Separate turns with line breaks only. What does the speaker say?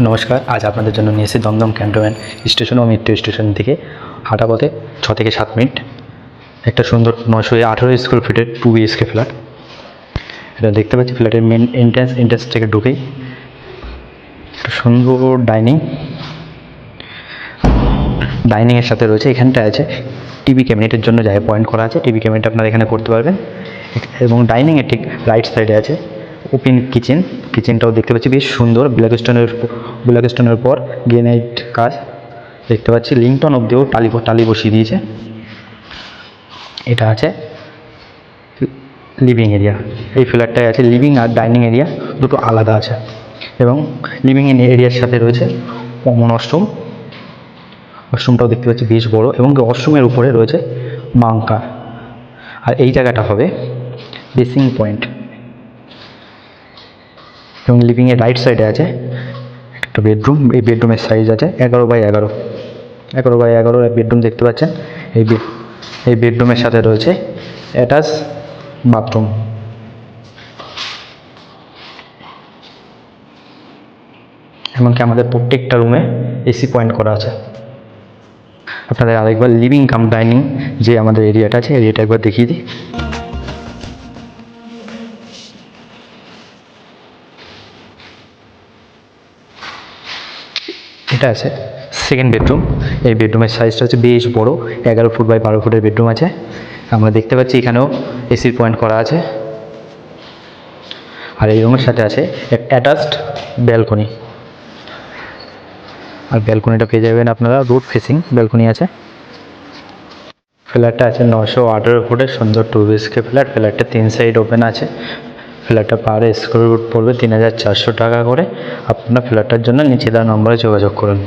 নমস্কার, আজ আপনাদের জন্য নিয়ে এসেছি দমদম ক্যান্টনমেন্ট স্টেশন ও মেট্রো স্টেশন থেকে হাঁটা পথে 6 থেকে 7 মিনিট একটা সুন্দর 918 স্কোয়ার ফিটের 2 BHK ফ্ল্যাট। এটা দেখতে পাচ্ছি ফ্ল্যাটের মেন এন্ট্রান্স থেকে ঢুকেই একটা সুন্দর ডাইনিংয়ের সাথে রয়েছে, এখানটা আছে টিভি ক্যাবিনেটের জন্য জায়গা পয়েন্ট করা আছে। টিভি ক্যাবিনেট আপনারা এখানে করতে পারবেন এবং ডাইনিংয়ের ঠিক রাইট সাইডে আছে ওপেন কিচেনটাও দেখতে পাচ্ছি বেশ সুন্দর, ব্ল্যাক স্টোনের পর গ্রেনাইট কাজ দেখতে পাচ্ছি। লিংটন অব্দিও টালি বসিয়ে দিয়েছে। এটা আছে লিভিং এরিয়া। এই ফ্ল্যাটটায় আছে লিভিং আর ডাইনিং এরিয়া দুটো আলাদা আছে এবং লিভিং এরিয়ার সাথে রয়েছে কমন ওয়াশরুমটাও দেখতে পাচ্ছি বেশ বড় এবং ওয়াশরুমের উপরে রয়েছে মাঙ্কা। আর এই জায়গাটা হবে বেসিং পয়েন্ট এবং লিভিংয়ের রাইট সাইডে আছে একটা বেডরুম। এই বেডরুমের সাইজ আছে 11x11 বেডরুম দেখতে পাচ্ছেন। এই বেডরুমের সাথে রয়েছে অ্যাটাচ বাথরুম। এমনকি আমাদের প্রত্যেকটা রুমে এসি পয়েন্ট করা আছে। আপনাদের আরেকবার লিভিং কাম ডাইনিং যে আমাদের এরিয়াটা আছে এরিয়াটা একবার দেখিয়ে দিই। এটা আছে সেকেন্ড বেডরুম। এই বেডরুমের সাইজটা হচ্ছে বেশ বড়, 11 ফুট বাই 12 ফুটের বেডরুম আছে। আমরা দেখতে পাচ্ছি এখানেও এসির পয়েন্ট করা আছে। আর এই রুমের সাথে আছে অ্যাটাচড ব্যালকনি। আর ব্যালকনিটা পেয়ে যাবেন আপনারা রোড ফেসিং ব্যালকনি আছে। ফ্ল্যাটটা আছে 918 ফুটের সুন্দর 2 BHK ফ্ল্যাট। ফ্ল্যাটটা 3 সাইড ওপেন আছে। ফ্ল্যাটটা পার স্কোয়ার ফুট পড়বে 3400 টাকা করে। আপনারা ফ্ল্যাটটার জন্য নিচে দেওয়া নম্বরে যোগাযোগ করুন।